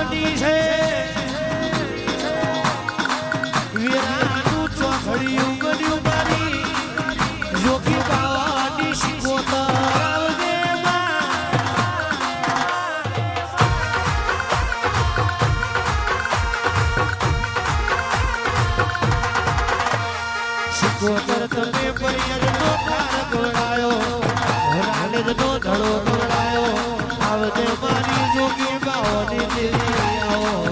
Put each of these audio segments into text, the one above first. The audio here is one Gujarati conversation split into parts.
ગાવાની છે વીરાનું ચોખડિયું ગડ્યું મારી જોગી બાવાની શિકોતર આવજે શિકોતર તમે પરિયરનો ખાર ગોળાયો રાલેજનો ધડો ગોળાયો આવજે મારી જોગી બાવાની દેવી આવો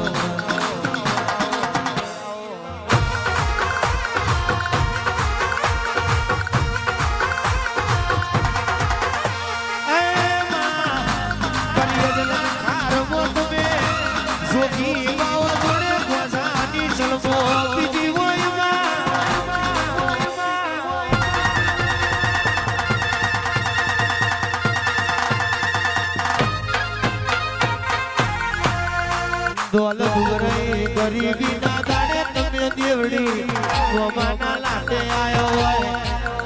દોલ દુરઈ ગરીબી ના દાડે તમે દેવડી ગોમાના લાતે આયો હોય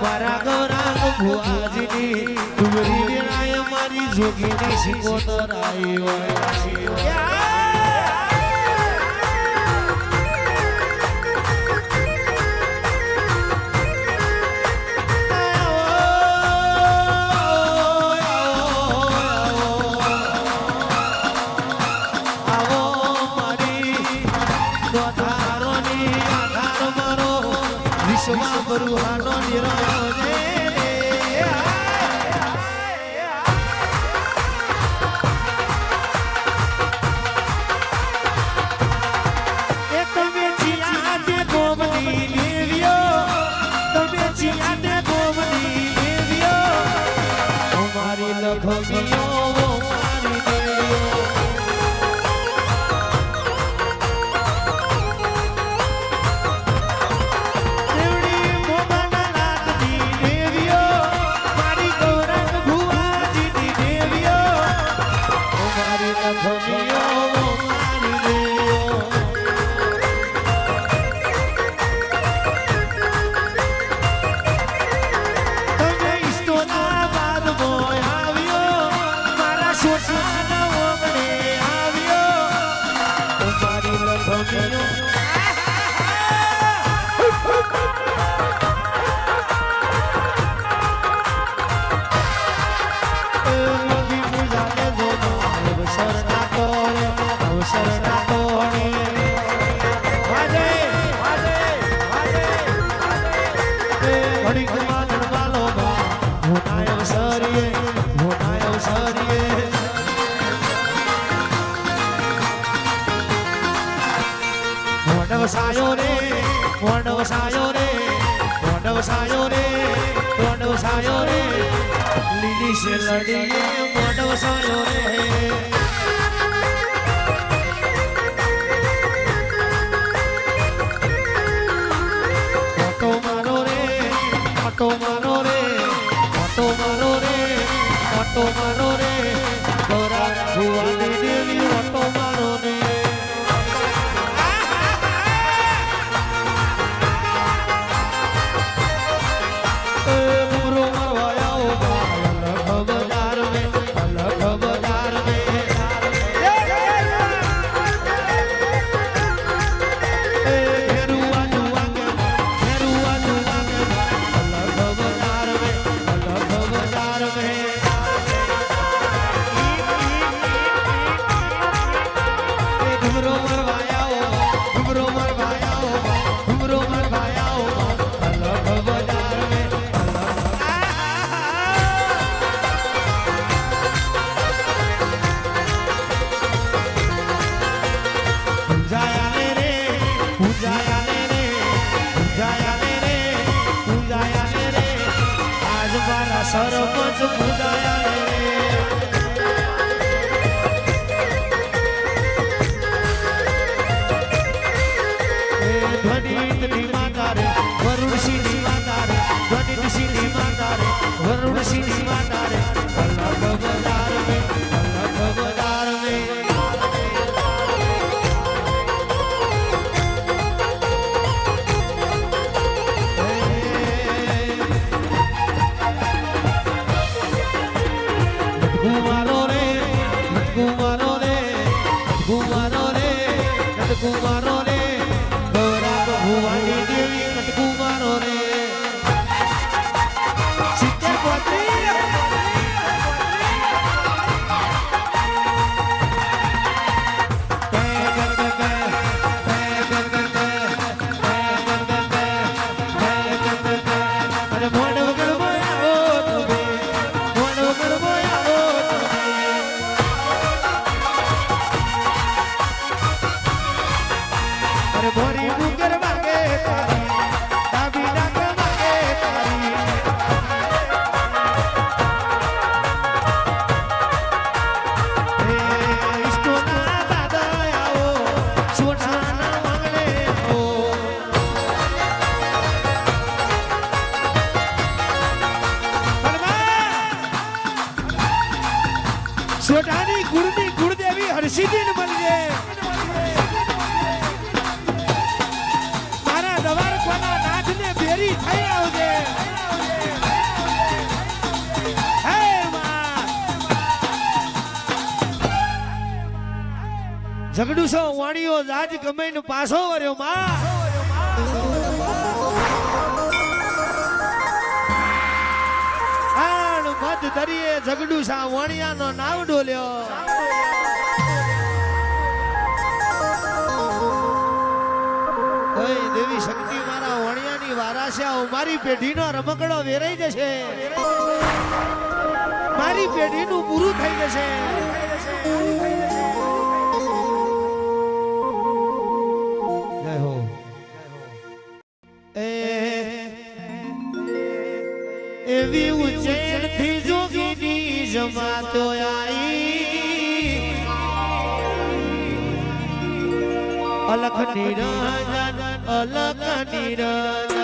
મારા ગૌરાંગ ભુવાજીની ડુંગરી વેરાય મારી જોગીની શિકોતર આવી હોય બરુહાનો નિરાયો રે એ તમે જીયા દે ગોમની દેવીઓ તમે જીયા દે ગોમની દેવીઓ અમારી લખમીઓ મારી દેવીઓ સાયો રે મોંડવ સાયો રે મોંડવ સાયો રે મોંડવ સાયો રે લીલી સે લડીએ મોંડવ સાયો રે ઓટો મારો રે ઓટો મારો રે ઓટો મારો રે ઓટો મારો રે ગોરા ભુવાની દેવી ઓટો મારો રે સરપંચ પૂજાયા રે ધ્વનિ માતા રે વરુણ સિંહ માતા રે ધ્વનિ સિંહ માતા રે વરુણ સિંહ માતા રે ભગવદાર મે ભગવદાર મે Kumaro re, Kumaro re, Kumaro સોઢાની ગુણની ગુણદેવી હરસિદ્ધિને મળજે મારા દવારકોના નાથને બેરી થઈ આવજે હે માં ઝઘડુસો વાણીઓ જાજ ગમેને પાછો વર્યો માં મધ ધરીએ ઝઘડુસા વાણિયાનો નાવડો લ્યો ઓય દેવી શક્તિ મારા વાણિયાની વારાસ્યા મારી પેઢીનો રમકડો વેરાઈ જશે મારી પેઢીનું પૂરું થઈ જશે જય હો એવી ઉજ્જૈન થી જોગીની જમાતો આઈ અલખ નિરંજન અલખ નિરંજન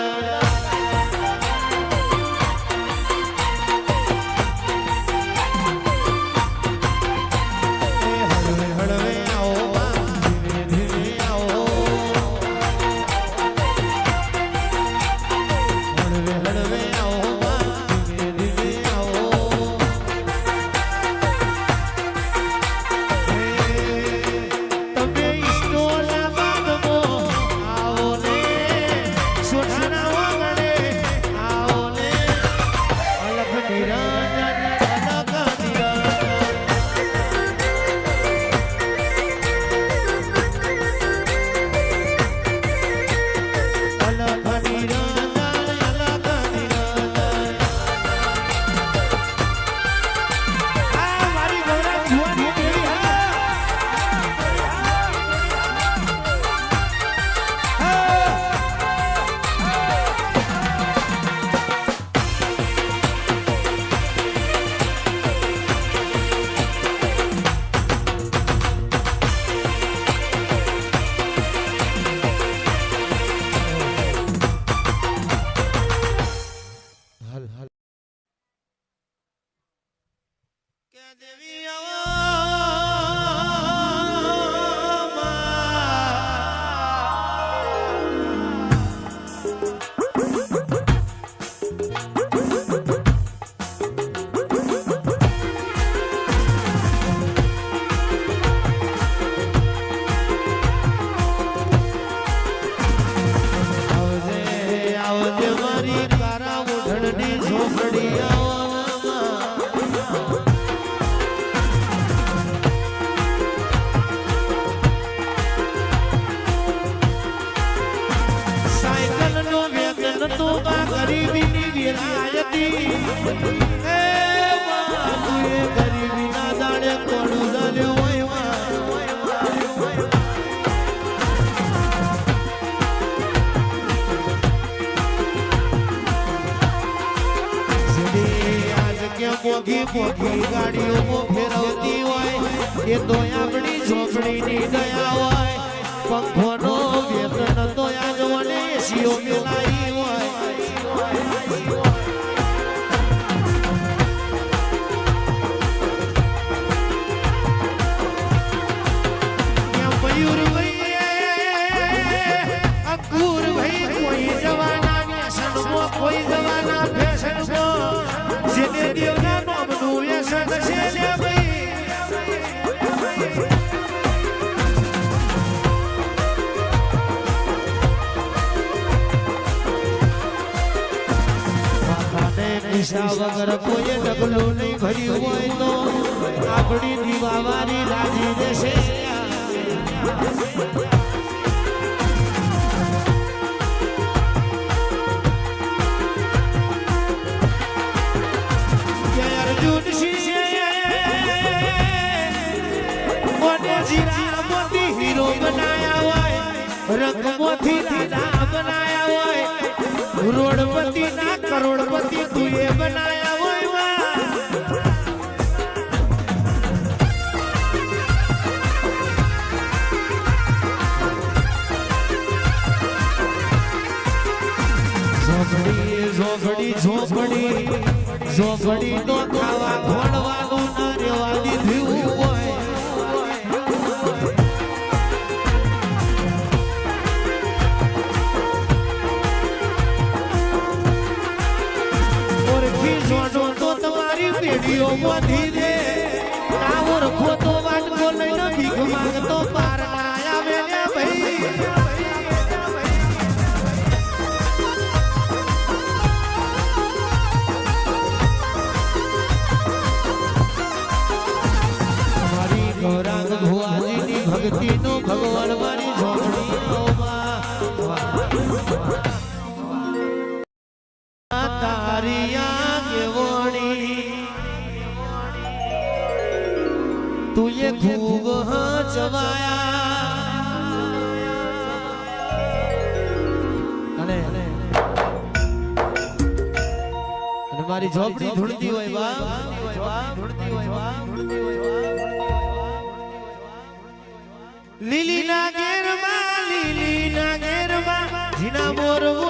મોઘી મોઘી ગાડીઓ ફેરવતી હોય એ તો આપણી ઝોપડીની દયા હોય પંખોનો વેતન તો યાદવને એસીઓ મેલાઈ હોય મયુર ભાઈ અંકુર ભાઈ કોઈ જવાના વ્યસનમાં કોઈ જવાના ફેશનમાં જેને દેવના નામનું વ્યસન છે લે ભાઈ માથાને નિશા વગર કોઈ ડગલું નહીં ભર્યું હોય તો આપણી દીવાવારી રાજી દેશે રંગમોથી દાદા બનાયા હોય રોડપતિ ના કરોડપતિ તુએ બનાયા હોય ઝોપડી ઝોપડી ઝોપડી ઝોપડી તો ખાવા ખોડવાનું ના રેવા દીધું પેઢીઓ મોધી દે નાવો રખો તો વાટકો લઈને ભીખ માંગતો પાર આયા વેલ્યા ભાઈ મારી ગૌરાંગ ભુવાજીની ભક્તિનો ભગવાન મારી જોડણીનો તારિયા કેવણી તુએ ખૂબ હચવાયા અને મારી ઝોપડી ધૂળતી હોય બા લીલી ના ઘેરમાં જીના મોરવો